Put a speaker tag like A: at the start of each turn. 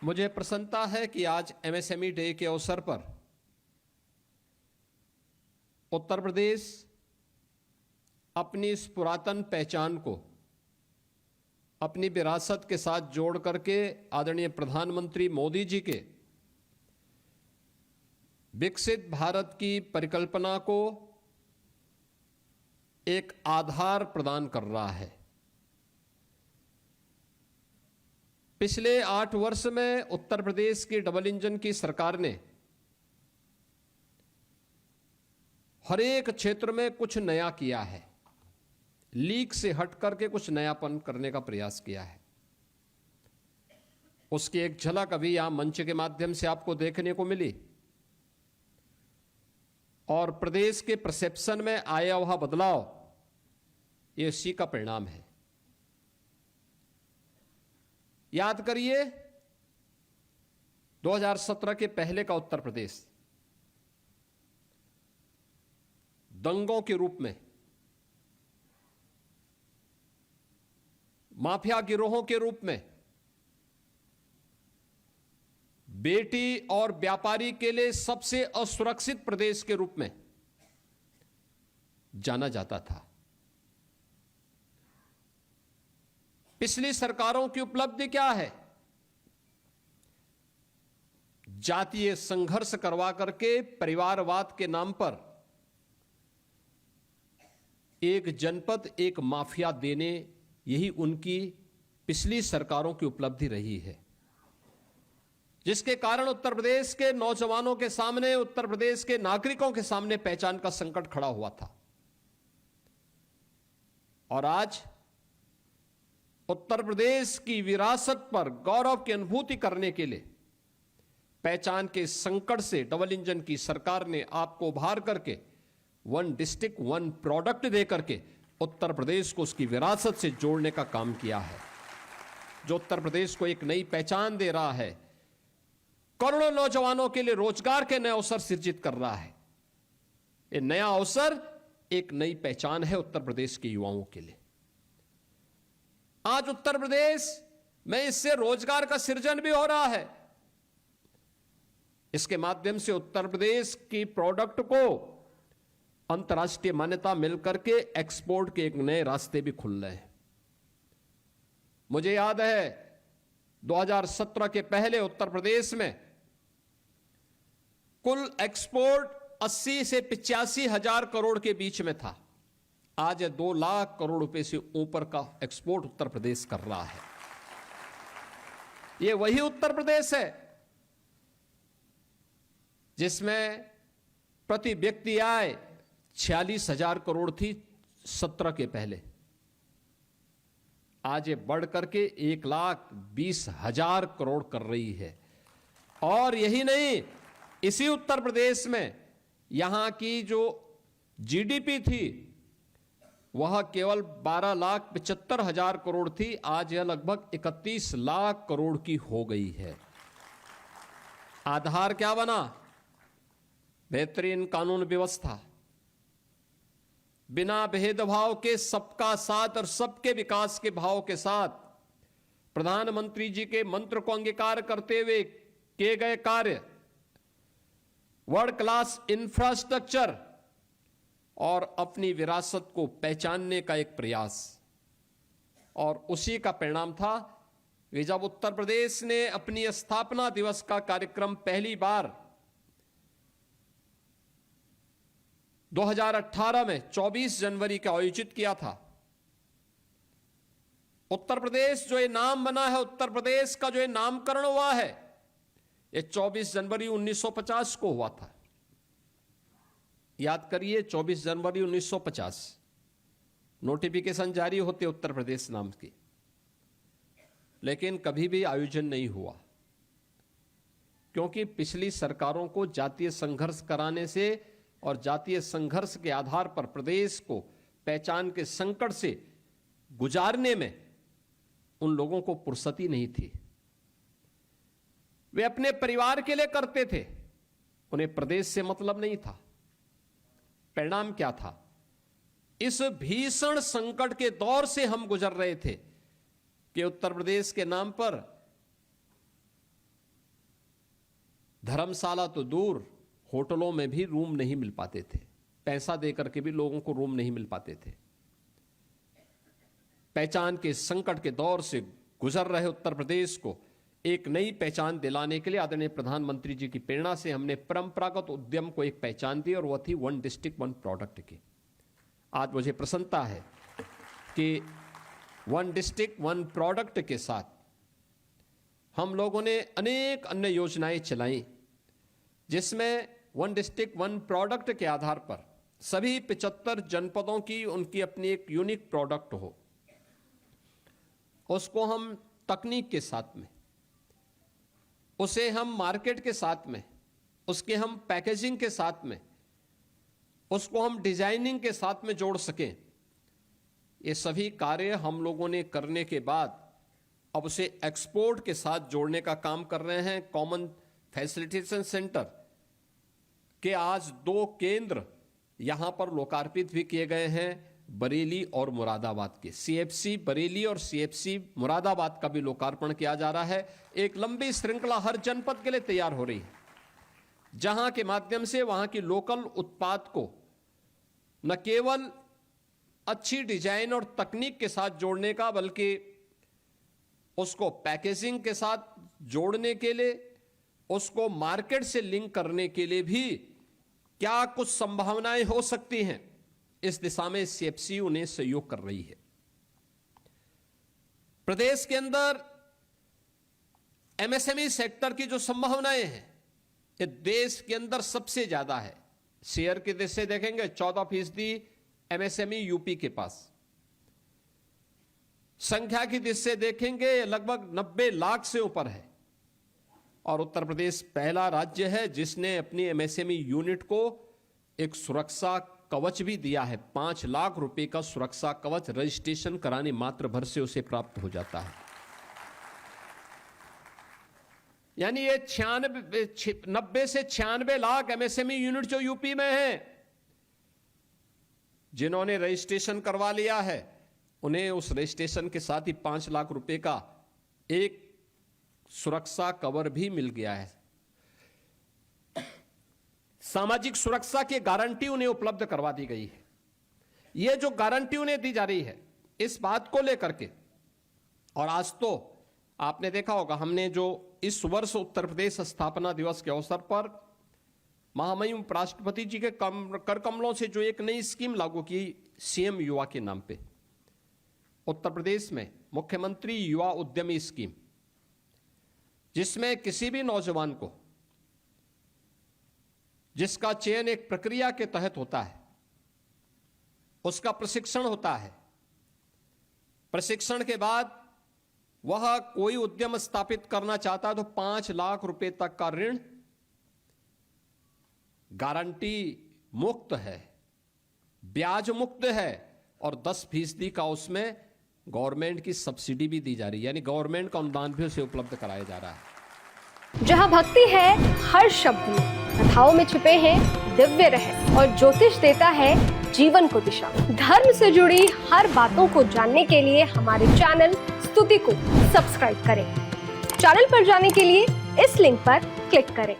A: मुझे प्रसन्नता है कि आज एमएसएमई डे के अवसर पर उत्तर प्रदेश अपनी इस पुरातन पहचान को अपनी विरासत के साथ जोड़ करके आदरणीय प्रधानमंत्री मोदी जी के विकसित भारत की परिकल्पना को एक आधार प्रदान कर रहा है। पिछले 8 वर्ष में उत्तर प्रदेश की डबल इंजन की सरकार ने हर एक क्षेत्र में कुछ नया किया है, लीक से हट करके कुछ नयापन करने का प्रयास किया है। उसकी एक झलक अभी यहां मंच के माध्यम से आपको देखने को मिली और प्रदेश के परसेप्शन में आया हुआ बदलाव ये इसी का परिणाम है। याद करिए 2017 के पहले का उत्तर प्रदेश दंगों के रूप में, माफिया गिरोहों के रूप में, बेटी और व्यापारी के लिए सबसे असुरक्षित प्रदेश के रूप में जाना जाता था। पिछली सरकारों की उपलब्धि क्या है? जातीय संघर्ष करवा करके परिवारवाद के नाम पर एक जनपद, एक माफिया देने, यही उनकी पिछली सरकारों की उपलब्धि रही है, जिसके कारण उत्तर प्रदेश के नौजवानों के सामने, उत्तर प्रदेश के नागरिकों के सामने पहचान का संकट खड़ा हुआ था। और आज उत्तर प्रदेश की विरासत पर गौरव की अनुभूति करने के लिए पहचान के संकट से डबल इंजन की सरकार ने आपको उभार करके वन डिस्ट्रिक्ट वन प्रोडक्ट दे करके उत्तर प्रदेश को उसकी विरासत से जोड़ने का काम किया है, जो उत्तर प्रदेश को एक नई पहचान दे रहा है, करोड़ों नौजवानों के लिए रोजगार के नए अवसर सृजित कर रहा है। ये नया अवसर एक नई पहचान है उत्तर प्रदेश के युवाओं के लिए। आज उत्तर प्रदेश में इससे रोजगार का सृजन भी हो रहा है। इसके माध्यम से उत्तर प्रदेश की प्रोडक्ट को अंतर्राष्ट्रीय मान्यता मिलकर के एक्सपोर्ट के एक नए रास्ते भी खुल रहे हैं। मुझे याद है 2017 के पहले उत्तर प्रदेश में कुल एक्सपोर्ट 80 से 85 हजार करोड़ के बीच में था। आज 2 लाख करोड़ रुपए से ऊपर का एक्सपोर्ट उत्तर प्रदेश कर रहा है। यह वही उत्तर प्रदेश है जिसमें प्रति व्यक्ति आय 46 हजार करोड़ थी 17 के पहले। आज ये बढ़ करके 1,20,000 करोड़ कर रही है। और यही नहीं, इसी उत्तर प्रदेश में यहां की जो जीडीपी थी वह केवल 12,75,000 करोड़ थी, आज यह लगभग 31 लाख करोड़ की हो गई है। आधार क्या बना? बेहतरीन कानून व्यवस्था, बिना भेदभाव के सबका साथ और सबके विकास के भाव के साथ प्रधानमंत्री जी के मंत्र को अंगीकार करते हुए किए गए कार्य, वर्ल्ड क्लास इंफ्रास्ट्रक्चर और अपनी विरासत को पहचानने का एक प्रयास। और उसी का परिणाम था कि जब उत्तर प्रदेश ने अपनी स्थापना दिवस का कार्यक्रम पहली बार 2018 में 24 जनवरी को आयोजित किया था। उत्तर प्रदेश जो ये नाम बना है, उत्तर प्रदेश का जो ये नामकरण हुआ है, ये 24 जनवरी 1950 को हुआ था। याद करिए 24 जनवरी 1950 नोटिफिकेशन जारी होते उत्तर प्रदेश नाम की, लेकिन कभी भी आयोजन नहीं हुआ, क्योंकि पिछली सरकारों को जातीय संघर्ष कराने से और जातीय संघर्ष के आधार पर प्रदेश को पहचान के संकट से गुजारने में उन लोगों को फुर्सत ही नहीं थी। वे अपने परिवार के लिए करते थे, उन्हें प्रदेश से मतलब नहीं था। परिणाम क्या था? इस भीषण संकट के दौर से हम गुजर रहे थे कि उत्तर प्रदेश के नाम पर धर्मशाला तो दूर, होटलों में भी रूम नहीं मिल पाते थे। पैसा देकर के भी लोगों को रूम नहीं मिल पाते थे। पहचान के संकट के दौर से गुजर रहे उत्तर प्रदेश को एक नई पहचान दिलाने के लिए आदरणीय प्रधानमंत्री जी की प्रेरणा से हमने परंपरागत उद्यम को एक पहचान दी और वह थी वन डिस्ट्रिक्ट वन प्रोडक्ट की। आज मुझे प्रसन्नता है कि वन डिस्ट्रिक्ट वन प्रोडक्ट के साथ हम लोगों ने अनेक अन्य योजनाएं चलाई, जिसमें वन डिस्ट्रिक्ट वन प्रोडक्ट के आधार पर सभी 75 जनपदों की उनकी अपनी एक यूनिक प्रोडक्ट हो, उसको हम तकनीक के साथ में, उसे हम मार्केट के साथ में, उसके हम पैकेजिंग के साथ में, उसको हम डिजाइनिंग के साथ में जोड़ सकें। ये सभी कार्य हम लोगों ने करने के बाद अब उसे एक्सपोर्ट के साथ जोड़ने का काम कर रहे हैं। कॉमन फैसिलिटेशन सेंटर के आज 2 केंद्र यहां पर लोकार्पित भी किए गए हैं, बरेली और मुरादाबाद के। सीएफसी बरेली और सीएफसी मुरादाबाद का भी लोकार्पण किया जा रहा है। एक लंबी श्रृंखला हर जनपद के लिए तैयार हो रही है, जहां के माध्यम से वहां की लोकल उत्पाद को न केवल अच्छी डिजाइन और तकनीक के साथ जोड़ने का, बल्कि उसको पैकेजिंग के साथ जोड़ने के लिए, उसको मार्केट से लिंक करने के लिए भी क्या कुछ संभावनाएं हो सकती हैं, इस दिशा में सीएफसी उन्हें सहयोग कर रही है। प्रदेश के अंदर एमएसएमई सेक्टर की जो संभावनाएं हैं, ये देश के अंदर सबसे ज्यादा है। शेयर की दृष्टि से देखेंगे 14% एमएसएमई यूपी के पास, संख्या की दृष्टि से देखेंगे लगभग 90 लाख से ऊपर है। और उत्तर प्रदेश पहला राज्य है जिसने अपनी एमएसएमई यूनिट को एक सुरक्षा कवच भी दिया है। 5 लाख रुपए का सुरक्षा कवच रजिस्ट्रेशन कराने मात्र भर से उसे प्राप्त हो जाता है। यानी ये 90 से 96 लाख एमएसएमई यूनिट जो यूपी में है, जिन्होंने रजिस्ट्रेशन करवा लिया है, उन्हें उस रजिस्ट्रेशन के साथ ही 5 लाख रुपए का एक सुरक्षा कवर भी मिल गया है। सामाजिक सुरक्षा की गारंटी उन्हें उपलब्ध करवा दी गई है। यह जो गारंटी उन्हें दी जा रही है, इस बात को लेकर के, और आज तो आपने देखा होगा, हमने जो इस वर्ष उत्तर प्रदेश स्थापना दिवस के अवसर पर महामहिम उपराष्ट्रपति जी के कर कमलों से जो एक नई स्कीम लागू की सीएम युवा के नाम पे, उत्तर प्रदेश में मुख्यमंत्री युवा उद्यमी स्कीम, जिसमें किसी भी नौजवान को, जिसका चयन एक प्रक्रिया के तहत होता है, उसका प्रशिक्षण होता है। प्रशिक्षण के बाद वह कोई उद्यम स्थापित करना चाहता है तो 5 लाख रुपए तक का ऋण गारंटी मुक्त है, ब्याज मुक्त है, और 10% का उसमें गवर्नमेंट की सब्सिडी भी दी जा रही है, यानी गवर्नमेंट का अनुदान भी उसे उपलब्ध कराया जा रहा है।
B: जहां भक्ति है हर शब्द में, कथाओं में छिपे हैं दिव्य रहस्य, और ज्योतिष देता है जीवन को दिशा। धर्म से जुड़ी हर बातों को जानने के लिए हमारे चैनल स्तुति को सब्सक्राइब करें। चैनल पर जाने के लिए इस लिंक पर क्लिक करें।